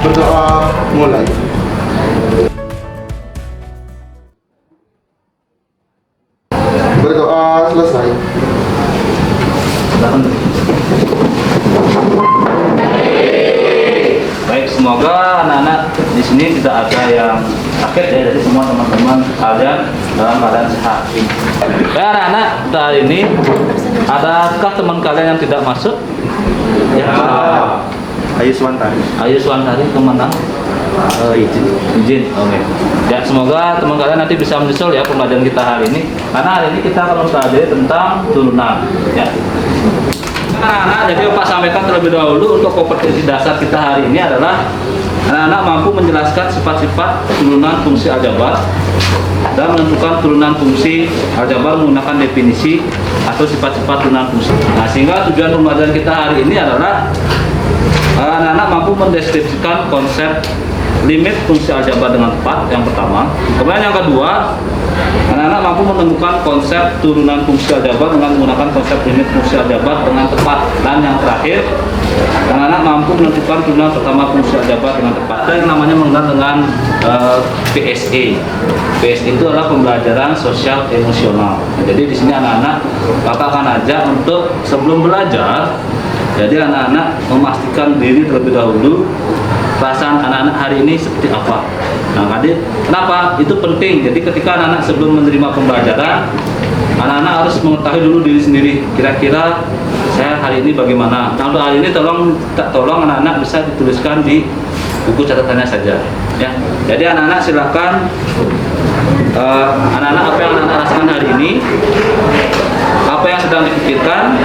Berdoa mulai. Berdoa selesai. Baik, semoga anak-anak di sini tidak ada yang sakit ya, jadi semua teman-teman kalian dalam keadaan sehat. Ya anak-anak, hari ini adakah teman kalian yang tidak masuk? Ya. Ayu Swantari. Ayu Swantari kemana? Izin. Oke. Ya, semoga teman kalian nanti bisa menyusul ya pembelajaran kita hari ini. Karena hari ini kita akan mempelajari tentang turunan. Ya. Anak-anak, jadi Pak sampaikan terlebih dahulu untuk kompetensi dasar kita hari ini adalah anak-anak mampu menjelaskan sifat-sifat turunan fungsi aljabar dan menentukan turunan fungsi aljabar menggunakan definisi atau sifat-sifat turunan fungsi. Nah, sehingga tujuan pembelajaran kita hari ini adalah anak-anak mampu mendeskripsikan konsep limit fungsi aljabar dengan tepat, yang pertama. Kemudian yang kedua, anak-anak mampu menemukan konsep turunan fungsi aljabar dengan menggunakan konsep limit fungsi aljabar dengan tepat. Dan yang terakhir, anak-anak mampu menentukan turunan pertama fungsi aljabar dengan tepat. Ada yang namanya mengenal dengan PSE. PSE itu adalah pembelajaran sosial emosional. Nah, jadi di sini anak-anak Bapak akan ajak untuk sebelum belajar, jadi anak-anak memastikan diri terlebih dahulu perasaan anak-anak hari ini seperti apa. Nah, kenapa? Itu penting. Jadi ketika anak-anak sebelum menerima pembelajaran, anak-anak harus mengetahui dulu diri sendiri. Kira-kira saya hari ini bagaimana? Nah, untuk hari ini tolong anak-anak bisa dituliskan di buku catatannya saja. Ya. Jadi anak-anak silakan anak-anak apa yang anak-anak rasakan hari ini, apa yang sedang dipikirkan,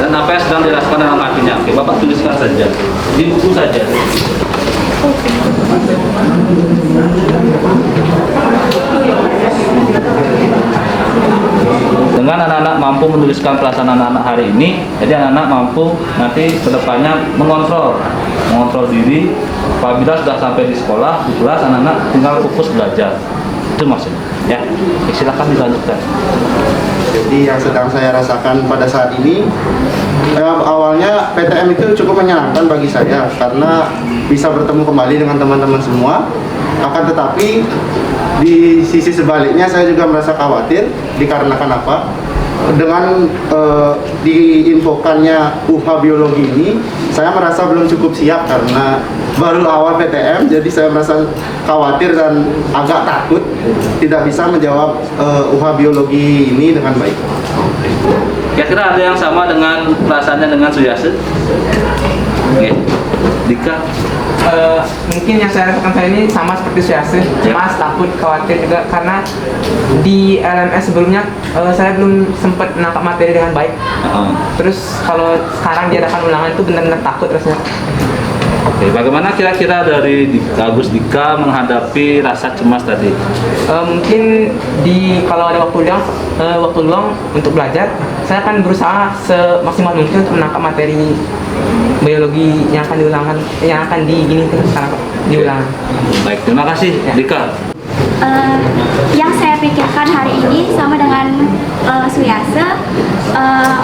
dan apa yang sedang dirasakan dalam hatinya. Oke, Bapak tuliskan saja di buku saja. Dengan anak-anak mampu menuliskan perasaan anak-anak hari ini, jadi anak-anak mampu nanti kedepannya mengontrol diri. Apabila sudah sampai di sekolah, di kelas, anak-anak tinggal fokus belajar. Itu maksudnya. Ya, silakan dilanjutkan. Jadi yang sedang saya rasakan pada saat ini, awalnya PTM itu cukup menyenangkan bagi saya karena bisa bertemu kembali dengan teman-teman semua. Akan tetapi di sisi sebaliknya saya juga merasa khawatir dikarenakan apa? Dengan diinfokannya UH biologi ini, saya merasa belum cukup siap karena baru awal PTM, jadi saya merasa khawatir dan agak takut tidak bisa menjawab UH biologi ini dengan baik. Kira-kira ada yang sama dengan perasaannya dengan Suyase? Oke. Dika? Mungkin yang saya rasakan saya ini sama seperti Suyase, cemas, takut, khawatir juga karena di LMS sebelumnya saya belum sempat menangkap materi dengan baik. Terus kalau sekarang diadakan ulangan itu benar-benar takut rasanya. Oke, bagaimana kira-kira dari Agus Dika menghadapi rasa cemas tadi? Mungkin kalau ada waktu luang untuk belajar, saya akan berusaha semaksimal mungkin untuk menangkap materi biologi yang akan diulang. Baik, terima kasih Dika. Yang saya pikirkan hari ini sama dengan Suyase,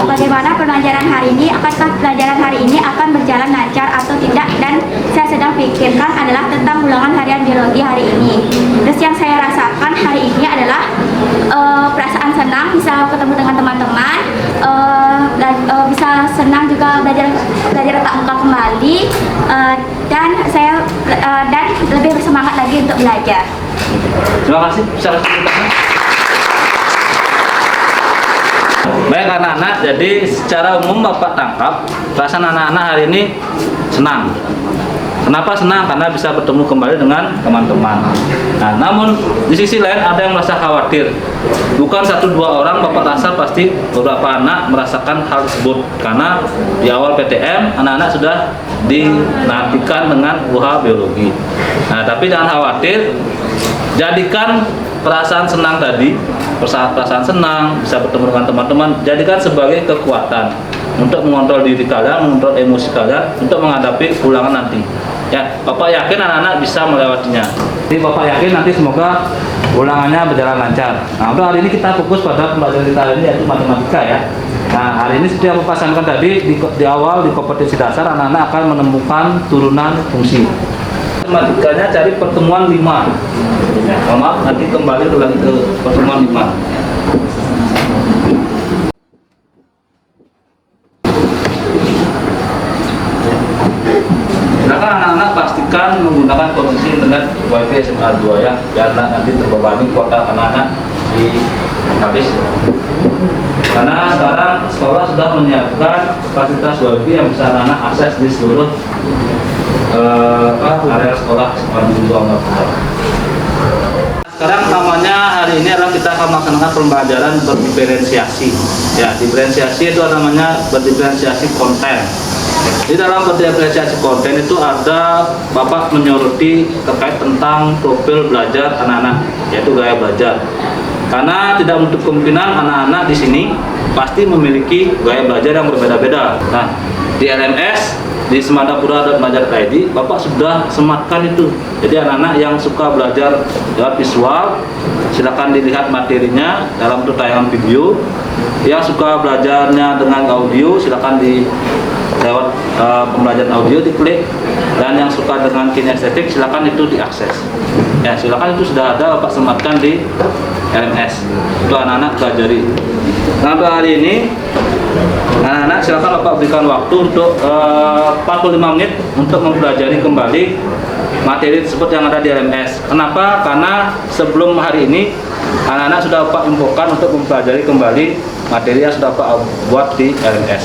bagaimana pelajaran hari ini, apakah pelajaran hari ini akan berjalan lancar atau tidak, dan saya sedang pikirkan adalah tentang ulangan harian biologi hari ini. Terus yang saya rasakan hari ini adalah perasaan senang bisa ketemu dengan teman-teman, bisa senang juga belajar tatap muka kembali, dan lebih bersemangat lagi untuk belajar. Terima kasih. Baik anak-anak, jadi secara umum Bapak tangkap perasaan anak-anak hari ini senang. Kenapa senang? Karena bisa bertemu kembali dengan teman-teman. Nah, namun di sisi lain ada yang merasa khawatir. Bukan 1-2 orang, Bapak rasa pasti beberapa anak merasakan hal tersebut. Karena di awal PTM, anak-anak sudah dinantikan dengan UH biologi. Nah, tapi jangan khawatir. Jadikan perasaan senang tadi, perasaan senang, bisa bertemu dengan teman-teman, jadikan sebagai kekuatan untuk mengontrol diri kalian, mengontrol emosi kalian untuk menghadapi ulangan nanti. Ya, Bapak yakin anak-anak bisa melewatinya. Jadi Bapak yakin nanti semoga ulangannya berjalan lancar. Nah, untuk hari ini kita fokus pada pembelajaran kita hari ini yaitu matematika ya. Nah, hari ini seperti yang Bapak sampaikan tadi di awal di kompetensi dasar anak-anak akan menemukan turunan fungsi. Matematikanya cari pertemuan 5. Ya, maaf, nanti kembali lagi ke pertemuan 5. Silakan anak-anak pastikan menggunakan koneksi internet WiFi SMA 2 ya, karena nanti terbebani kuota anak-anak di habis. Karena sekarang sekolah sudah menyiapkan fasilitas WiFi yang bisa anak-anak akses di seluruh area sekolah sepanjang 2 meter. Sekarang namanya hari ini adalah kita akan melaksanakan pembelajaran berdiferensiasi. Ya, diferensiasi itu namanya berdiferensiasi konten. Di dalam berdiferensiasi konten itu ada Bapak menyoroti terkait tentang profil belajar anak-anak, yaitu gaya belajar. Karena tidak menutup kemungkinan anak-anak di sini pasti memiliki gaya belajar yang berbeda-beda. Nah, di LMS, di semadapura.belajar.id, Bapak sudah sematkan itu. Jadi anak-anak yang suka belajar lewat visual, silakan dilihat materinya dalam bentuk tayangan video. Yang suka belajarnya dengan audio, silakan di lewat pembelajaran audio diklik. Dan yang suka dengan kinestetik, silakan itu diakses. Ya, silakan itu sudah ada Bapak sematkan di LMS. Itu anak-anak pelajari. Nah, hari ini anak-anak silakan Bapak berikan waktu untuk 45 menit untuk mempelajari kembali materi tersebut yang ada di LMS. Kenapa? Karena sebelum hari ini anak-anak sudah Bapak infokan untuk mempelajari kembali materi yang sudah Bapak buat di LMS.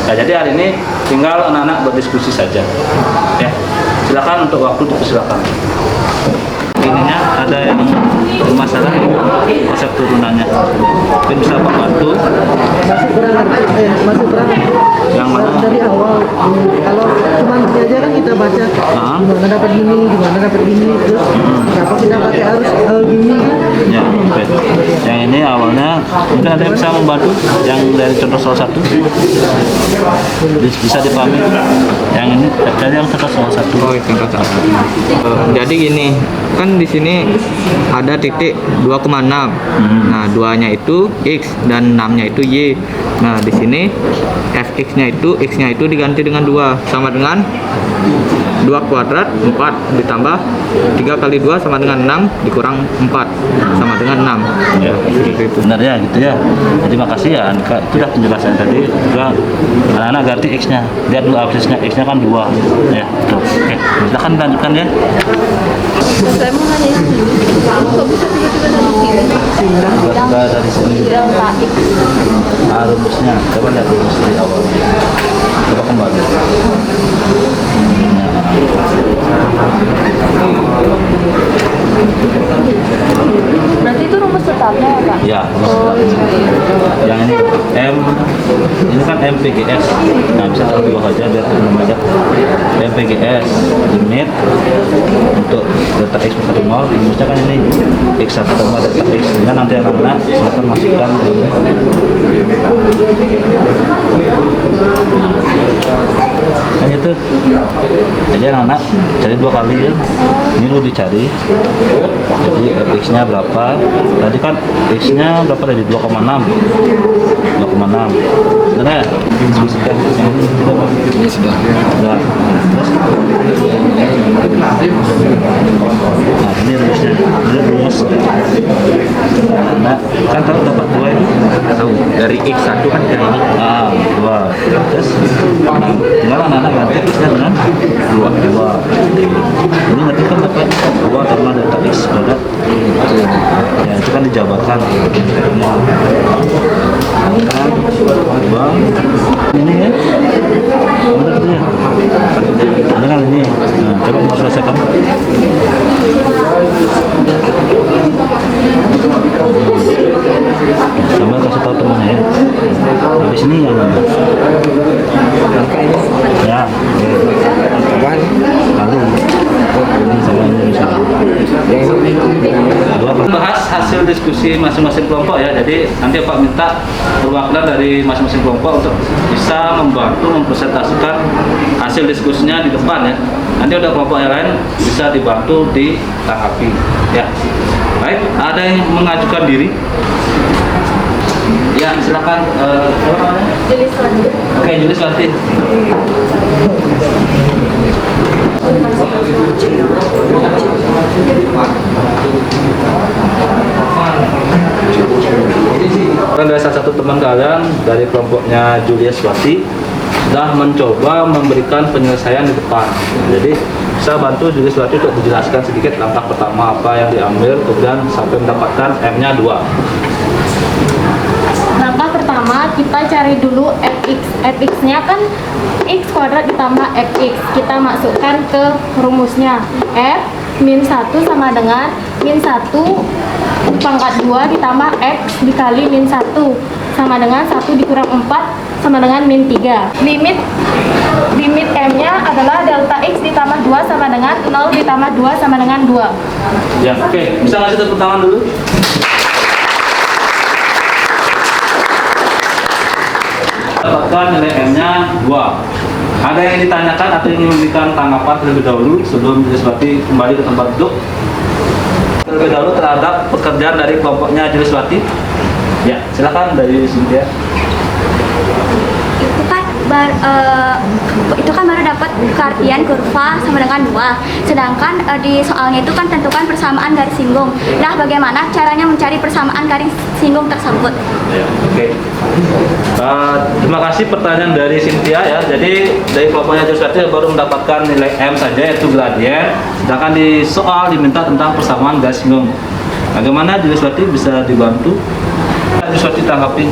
Nah, jadi hari ini tinggal anak-anak berdiskusi saja. Ya, silakan untuk waktu dipersilakan. Ininya ada yang masalah konsep turunannya. Mungkin bisa Pak bantu. Masih kurang Yang mana? dari awal. Kalau cuma aja kan kita baca gimana dapat gini, terus kenapa kita pakai harus gini. Ya, oke. Yang ini awalnya mungkin ada yang bisa membantu yang dari contoh salah satu bisa dipahami. Yang ini dari yang contoh salah satu. Oh, itu contoh satu. Jadi gini, kan di sini ada titik 2,6. Nah, 2-nya itu X dan 6-nya itu Y. Nah, di sini fx-nya itu x-nya itu diganti dengan 2 sama dengan 2 kuadrat 4 ditambah 3 kali 2 sama dengan 6 dikurang 4 sama dengan 6. Ya, Seperti itu. benar ya gitu ya. Jadi makasih ya Anka, itu dah penjelasan tadi juga anak-anak ganti x-nya. Lihat dulu absisnya x-nya kan 2 ya. Tuh. Oke, silakan lanjutkan ya. Saya mau nanya kok bisa tiba-tiba dari sini? Rumusnya, coba lihat rumus di awal. Coba kembali. Berarti itu rumus tetapnya ya, Pak? Ya, rumus tetap. Yang ini kan MPGS. Nah, bisa taruh di bawah aja biar teman baca. MPGS limit untuk delta x per 0, rumusnya kan ini x1 sama delta x. Nah, nanti anak-anak silakan masukkan kan itu. Jadi anak-anak cari 2 kali ya. Ini lu dicari. Jadi x-nya berapa? Tadi kan x-nya berapa tadi? 2,6. 2,6. Benar ya? Diskusikan yang ini tidak Pak? Ini sudah. Sudah. Nah, ini rumusnya. Ini rumus. Nah, kan tahu dapat 2 ini? Tahu dari X1 kan dari ini. 2. Terus tinggal anak-anak ganti x-nya dengan 2. Ini nanti kan dapat 2 karena delta x pada ya itu kan dijabarkan semua kan 2 ini ya benar itu ya ini kan ini. Nah, coba mau selesaikan sambil kasih tahu temannya ya. Di sini yang mana? Ya, lalu ini sama ini bisa. Bahas hasil diskusi masing-masing kelompok ya. Jadi nanti Pak minta perwakilan dari masing-masing kelompok untuk bisa membantu mempresentasikan hasil diskusinya di depan ya. Nanti ada kelompok yang lain bisa dibantu ditanggapi ya. Baik, ada yang mengajukan diri? Ya, silakan. Apa namanya? Oke, Julis Wati. Kan dari salah satu teman kalian dari kelompoknya Julius Wati sudah mencoba memberikan penyelesaian di depan. Jadi saya bantu Julius Wati untuk menjelaskan sedikit langkah pertama apa yang diambil, kemudian sampai mendapatkan M-nya 2. Langkah pertama kita cari dulu fx. Fx-nya kan x kuadrat ditambah fx. Kita masukkan ke rumusnya. F min 1 sama dengan min 1 pangkat 2 ditambah x dikali min 1 sama dengan 1 dikurang 4 sama dengan min 3. Limit M-nya adalah delta x ditambah 2 sama dengan 0 ditambah 2 sama dengan 2. Ya, oke. Bisa ngasih tepuk tangan dulu? Dapatkan nilai M-nya 2. Ada yang ditanyakan atau ingin memberikan tanggapan terlebih dahulu sebelum Julius Wati kembali ke tempat duduk? Terlebih dahulu terhadap pekerjaan dari kelompoknya Julius Wati? Ya, silakan dari Cynthia. Itu kan baru dapat artian kurva sama dengan 2. Sedangkan di soalnya itu kan tentukan persamaan garis singgung. Nah, bagaimana caranya mencari persamaan garis singgung tersebut? Ya, oke. Terima kasih pertanyaan dari Cynthia ya. Jadi dari kelompoknya Julius Wati baru mendapatkan nilai M saja yaitu gradien. Sedangkan di soal diminta tentang persamaan garis singgung. Bagaimana Julius Wati bisa dibantu? Julius Wati tanggapi.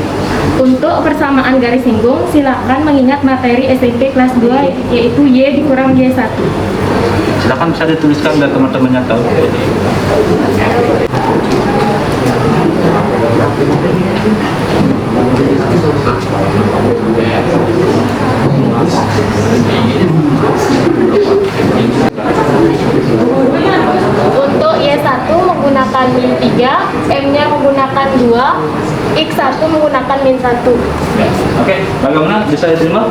Untuk persamaan garis singgung, silakan mengingat materi SMP kelas 2 yaitu Y dikurang Y1. Silakan bisa dituliskan biar teman-temannya tahu. Untuk Y1 menggunakan min 3, M-nya menggunakan 2, X1 menggunakan min 1. Oke, bagaimana? Bisa diterima?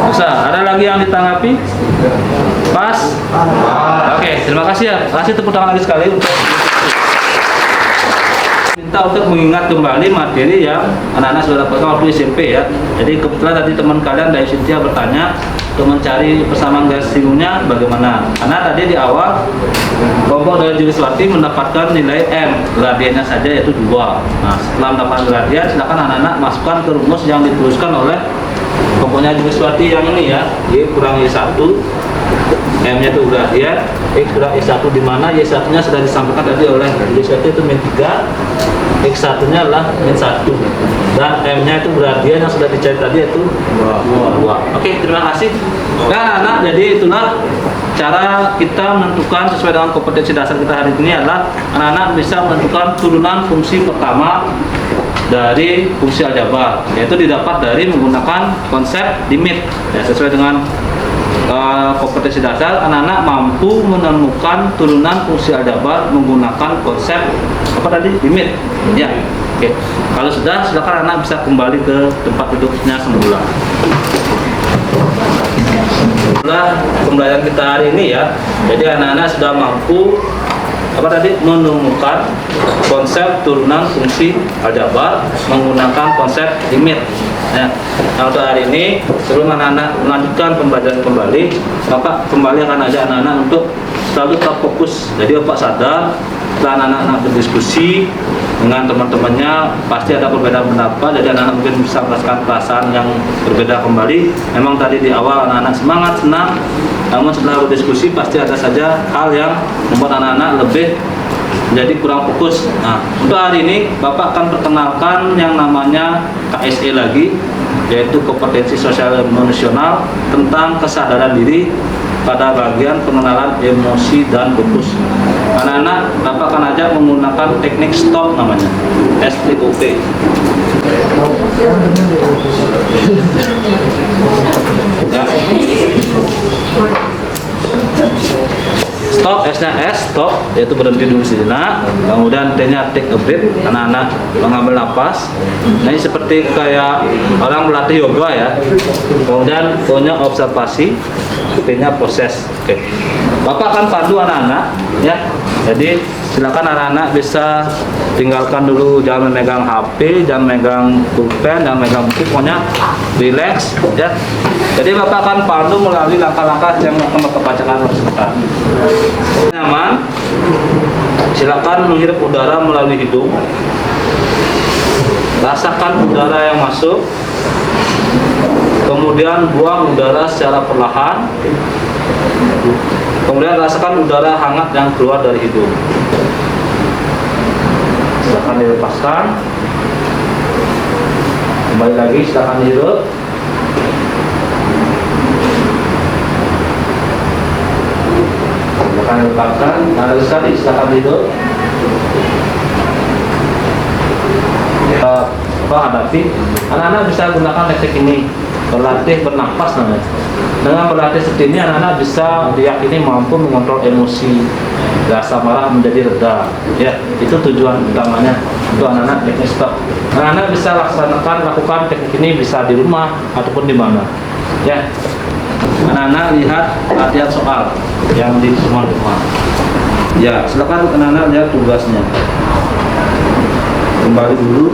Bisa. Ada lagi yang ditanggapi? Pas? Oke, terima kasih ya. Kasih tepuk tangan lagi sekali untuk minta untuk mengingat kembali materi yang anak-anak sudah dapatkan waktu SMP ya. Jadi kebetulan tadi teman kalian dari Cynthia bertanya untuk mencari persamaan garis singgungnya bagaimana. Karena tadi di awal kelompok dari Julius Wati mendapatkan nilai M, gradiennya saja yaitu 2. Nah, setelah mendapatkan gradien, silakan anak-anak masukkan ke rumus yang dituliskan oleh kelompoknya Julius Wati yang ini ya, Y kurang Y1, M-nya itu gradien, X kurang Y1 di mana Y1-nya sudah disampaikan tadi oleh Julius Wati itu min 3, X1-nya adalah min 1, dan M-nya itu gradien yang sudah dicari tadi yaitu 2. Oke, terima kasih. Nah, anak, jadi itulah cara kita menentukan sesuai dengan kompetensi dasar kita hari ini adalah anak-anak bisa menentukan turunan fungsi pertama dari fungsi aljabar, yaitu didapat dari menggunakan konsep limit ya, sesuai dengan kompetensi dasar anak-anak mampu menemukan turunan fungsi aljabar menggunakan konsep apa tadi, limit ya. Oke, kalau sudah silakan anak bisa kembali ke tempat duduknya semula. Itulah pembelajaran kita hari ini ya. Jadi anak-anak sudah mampu apa tadi, menemukan konsep turunan fungsi aljabar menggunakan konsep limit ya. Nah, untuk hari ini sebelum anak-anak melanjutkan pembelajaran kembali, Bapak kembali akan ajak anak-anak untuk selalu tetap fokus. Jadi Bapak sadar setelah anak-anak berdiskusi dengan teman-temannya pasti ada perbedaan pendapat, jadi anak-anak mungkin bisa merasakan perasaan yang berbeda kembali. Memang tadi di awal anak-anak semangat, senang, namun setelah berdiskusi pasti ada saja hal yang membuat anak-anak lebih menjadi kurang fokus. Nah, untuk hari ini Bapak akan perkenalkan yang namanya KSE lagi, yaitu kompetensi sosial emosional tentang kesadaran diri pada bagian pengenalan emosi dan fokus. Anak-anak, Bapak akan ajak menggunakan teknik STOP namanya, STOP. Ya. Stop, S-nya S, stop, yaitu berhenti dulu sejenak. Kemudian T-nya take a breath, anak-anak mengambil nafas. Nah, ini seperti kayak orang melatih yoga ya. Kemudian O-nya observasi. P-nya proses. Oke. Bapak akan pandu anak-anak ya. Jadi silakan anak-anak bisa tinggalkan dulu, jangan memegang HP, jangan megang pulpen, jangan megang buku, pokoknya relax ya. Jadi Bapak akan pandu melalui langkah-langkah yang akan Bapak bacakan sebentar. Nyaman, silakan menghirup udara melalui hidung. Rasakan udara yang masuk, kemudian buang udara secara perlahan. Kemudian rasakan udara hangat yang keluar dari hidung. Silakan dilepaskan. Kembali lagi, silakan dihirup. Silakan dilepaskan. Nah, sekali silakan dihirup. Hadapi anak-anak bisa gunakan teknik ini, berlatih bernafas namanya. Dengan berlatih seperti ini anak-anak bisa diyakini mampu mengontrol emosi, rasa marah menjadi reda ya. Itu tujuan utamanya untuk anak-anak teknik stop. Anak-anak bisa lakukan teknik ini bisa di rumah ataupun di mana ya. Anak-anak lihat latihan soal yang di semua rumah ya. Silakan anak-anak lihat tugasnya. Kembali dulu.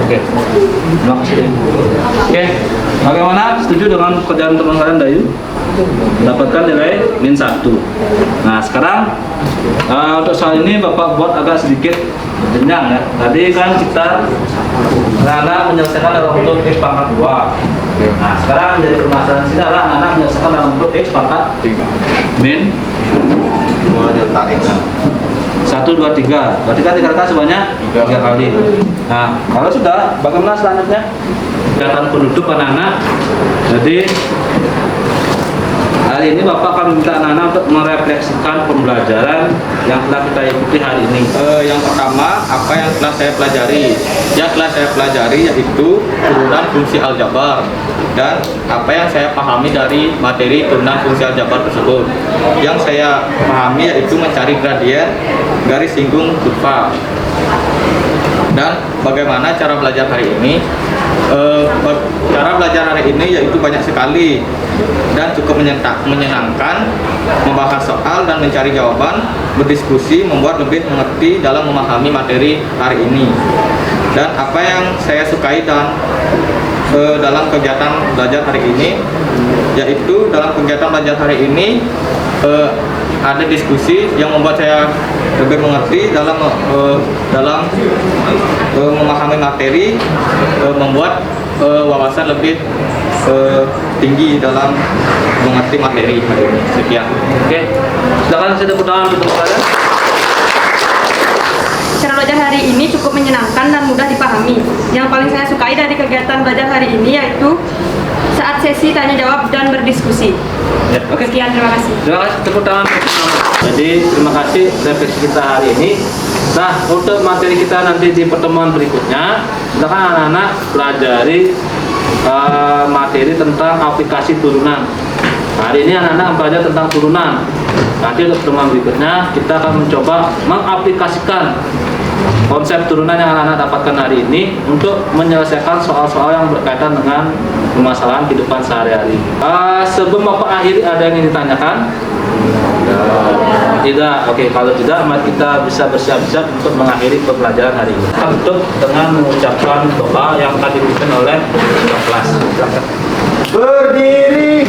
Oke, terima kasih. Oke, bagaimana? Setuju dengan pekerjaan teman kalian Dayu? Mendapatkan nilai -1. Nah, sekarang untuk soal ini Bapak buat agak sedikit jenjang ya. Tadi kan kita anak-anak menyelesaikan dalam bentuk X pangkat 2. Nah, sekarang jadi permasalahan sini adalah anak-anak menyelesaikan dalam bentuk X pangkat min 2 delta X. 1, 2, 3. Berarti kan dikatakan sebanyak 3 kali. Nah, kalau sudah, bagaimana selanjutnya? Kegiatan penduduk anak-anak. Jadi hari ini Bapak akan meminta anak-anak untuk merefleksikan pembelajaran yang telah kita ikuti hari ini. Yang pertama, apa yang telah saya pelajari? Yang telah saya pelajari yaitu turunan fungsi aljabar dan apa yang saya pahami dari materi turunan fungsi aljabar tersebut. Yang saya pahami yaitu mencari gradien garis singgung kurva. Dan bagaimana cara belajar hari ini? Cara belajar hari ini yaitu banyak sekali dan cukup menyenangkan, membahas soal dan mencari jawaban, berdiskusi, membuat lebih mengerti dalam memahami materi hari ini. Dan apa yang saya sukai dan dalam kegiatan belajar hari ini, yaitu dalam kegiatan belajar hari ini ada diskusi yang membuat saya lebih mengerti dalam memahami materi, membuat wawasan lebih tinggi dalam mengerti materi hari ini. Sekian. Oke, silakan saya tepuk tangan untuk kalian. Cara belajar hari ini cukup menyenangkan dan mudah dipahami. Yang paling saya sukai dari kegiatan belajar hari ini yaitu saat sesi tanya jawab dan berdiskusi. Ya, oke. Sekian, terima kasih. Terima kasih, tepuk tangan. Jadi terima kasih refleksi kita hari ini. Nah, untuk materi kita nanti di pertemuan berikutnya, silakan anak-anak pelajari materi tentang aplikasi turunan. Hari ini anak-anak belajar tentang turunan. Nanti untuk pertemuan berikutnya kita akan mencoba mengaplikasikan konsep turunan yang anak-anak dapatkan hari ini untuk menyelesaikan soal-soal yang berkaitan dengan permasalahan kehidupan sehari-hari. Sebelum Bapak akhiri, ada yang ingin ditanyakan? Tidak. Oke, kalau tidak mari kita bisa bersiap-siap untuk mengakhiri pembelajaran hari ini. Kita tutup dengan mengucapkan doa yang akan dipimpin oleh kelas. Silakan. Berdiri.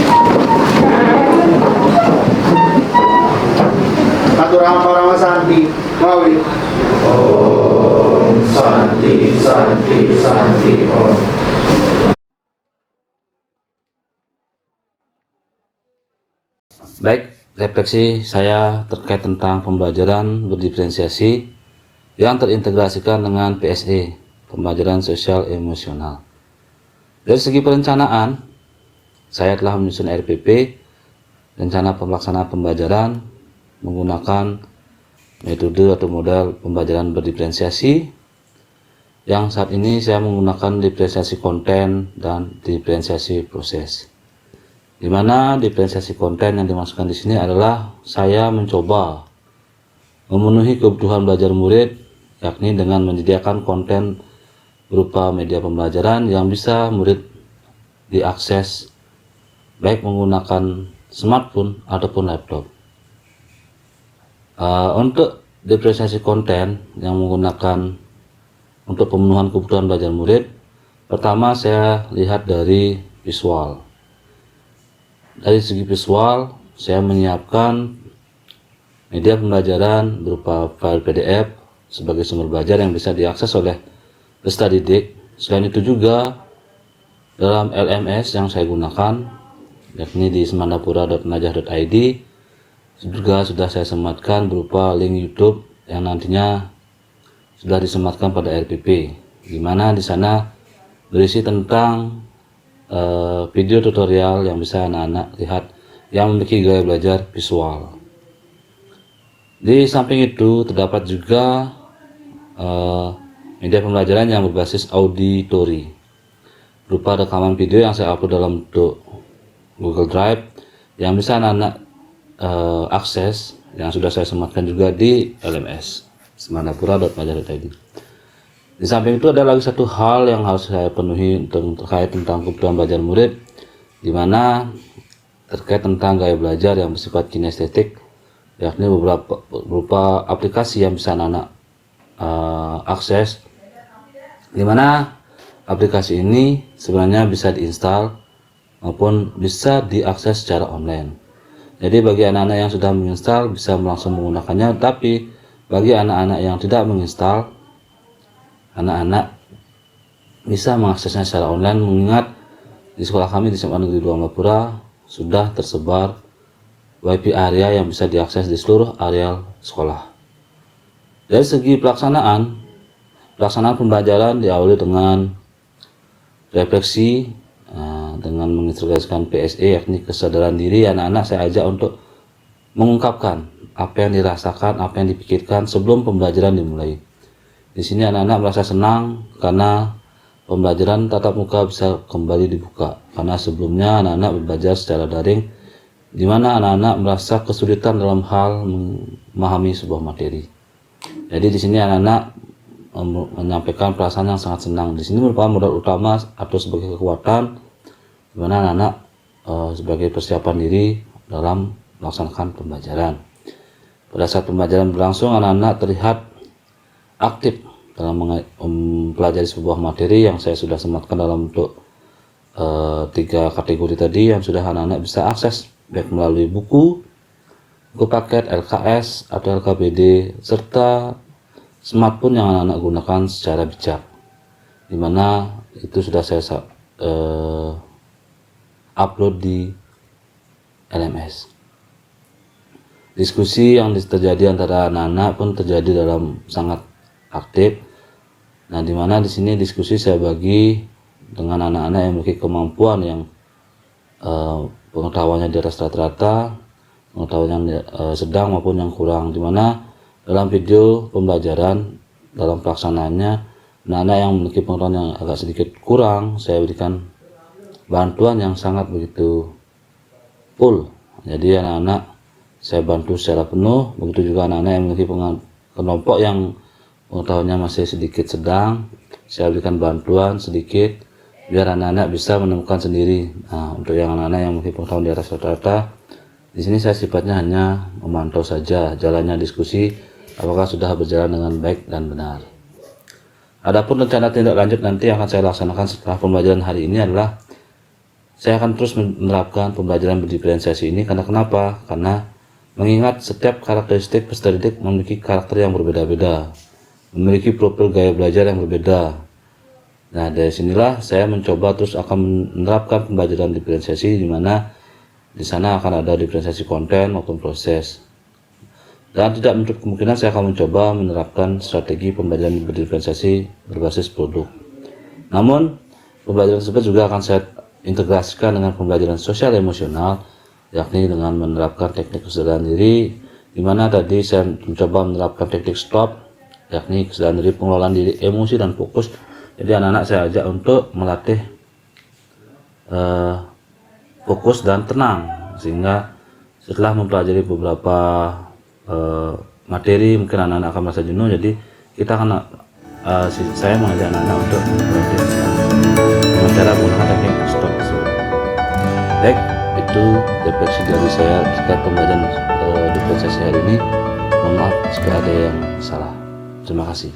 Atur Rama Santi. Mawi. Om Santi Santi Santi Om. Baik, refleksi saya terkait tentang pembelajaran berdiferensiasi yang terintegrasikan dengan PSE, pembelajaran sosial emosional. Dari segi perencanaan, saya telah menyusun RPP, rencana pelaksanaan pembelajaran menggunakan metode atau model pembelajaran berdiferensiasi yang saat ini saya menggunakan diferensiasi konten dan diferensiasi proses. Di mana diferensiasi konten yang dimasukkan di sini adalah saya mencoba memenuhi kebutuhan belajar murid, yakni dengan menyediakan konten berupa media pembelajaran yang bisa murid diakses baik menggunakan smartphone ataupun laptop. Untuk diferensiasi konten yang menggunakan untuk pemenuhan kebutuhan belajar murid, pertama saya lihat dari visual. Dari segi visual, saya menyiapkan media pembelajaran berupa file PDF sebagai sumber belajar yang bisa diakses oleh peserta didik. Selain itu juga dalam LMS yang saya gunakan, yakni di semandapura.najah.id, juga sudah saya sematkan berupa link YouTube yang nantinya sudah disematkan pada RPP, di mana di sana berisi tentang video tutorial yang bisa anak-anak lihat yang memiliki gaya belajar visual. Di samping itu terdapat juga media pembelajaran yang berbasis auditory berupa rekaman video yang saya upload dalam bentuk Google Drive yang bisa anak-anak akses, yang sudah saya sematkan juga di LMS semandapura.najah.id. Di samping itu ada lagi satu hal yang harus saya penuhi terkait tentang kebutuhan belajar murid, di mana terkait tentang gaya belajar yang bersifat kinestetik, yakni berupa aplikasi yang bisa anak-anak akses, di mana aplikasi ini sebenarnya bisa diinstal maupun bisa diakses secara online. Jadi bagi anak-anak yang sudah menginstal bisa langsung menggunakannya, tapi bagi anak-anak yang tidak menginstal, anak-anak bisa mengaksesnya secara online, mengingat di sekolah kami di SMA Negeri 2 Mapura sudah tersebar WiFi area yang bisa diakses di seluruh areal sekolah. Dari segi pelaksanaan pembelajaran diawali dengan refleksi dengan mengintegrasikan PSE, yakni kesadaran diri. Anak-anak saya ajak untuk mengungkapkan apa yang dirasakan, apa yang dipikirkan sebelum pembelajaran dimulai. Di sini anak-anak merasa senang karena pembelajaran tatap muka bisa kembali dibuka, karena sebelumnya anak-anak belajar secara daring, di mana anak-anak merasa kesulitan dalam hal memahami sebuah materi. Jadi di sini anak-anak menyampaikan perasaan yang sangat senang. Di sini merupakan modal utama atau sebagai kekuatan, di mana anak-anak sebagai persiapan diri dalam melaksanakan pembelajaran. Pada saat pembelajaran berlangsung, anak-anak terlihat aktif dalam mempelajari sebuah materi yang saya sudah sematkan dalam bentuk 3 kategori tadi yang sudah anak-anak bisa akses baik melalui buku paket, LKS atau LKPD, serta smartphone yang anak-anak gunakan secara bijak, dimana itu sudah saya upload di LMS. Diskusi yang terjadi antara anak-anak pun terjadi dalam sangat aktif. Nah, dimana di sini diskusi saya bagi dengan anak-anak yang memiliki kemampuan yang pengetahuannya di atas rata-rata, pengetahuan yang sedang maupun yang kurang, dimana dalam video pembelajaran dalam pelaksanaannya anak-anak yang memiliki pengetahuan yang agak sedikit kurang saya berikan bantuan yang sangat begitu full. Jadi anak-anak saya bantu secara penuh, begitu juga anak-anak yang memiliki kelompok yang pengetahuannya masih sedikit sedang, saya berikan bantuan sedikit biar anak-anak bisa menemukan sendiri. Nah, untuk yang anak-anak yang memiliki pengetahuan di atas rata-rata, di sini saya sifatnya hanya memantau saja jalannya diskusi apakah sudah berjalan dengan baik dan benar. Adapun rencana tindak lanjut nanti yang akan saya laksanakan setelah pembelajaran hari ini adalah saya akan terus menerapkan pembelajaran berdiferensiasi ini. Karena kenapa? Karena mengingat setiap karakteristik peserta didik memiliki karakter yang berbeda-beda, memiliki profil gaya belajar yang berbeda. Nah, dari sinilah saya mencoba terus akan menerapkan pembelajaran diferensiasi, di mana di sana akan ada diferensiasi konten maupun proses. Dan tidak menutup kemungkinan saya akan mencoba menerapkan strategi pembelajaran berdiferensiasi berbasis produk. Namun, pembelajaran tersebut juga akan saya integrasikan dengan pembelajaran sosial emosional, yakni dengan menerapkan teknik kesadaran diri, di mana tadi saya mencoba menerapkan teknik stop, yakni kesadaran diri, pengelolaan diri, emosi dan fokus. Jadi anak-anak saya ajak untuk melatih fokus dan tenang, sehingga setelah mempelajari beberapa materi mungkin anak-anak akan merasa jenuh. Jadi kita akan saya mengajak anak-anak untuk berlatih dengan cara menggunakan teknik stop. Baik, itu refleksi dari saya terkait pembelajaran di proses hari ini. Mohon maaf jika ada yang salah. Terima kasih.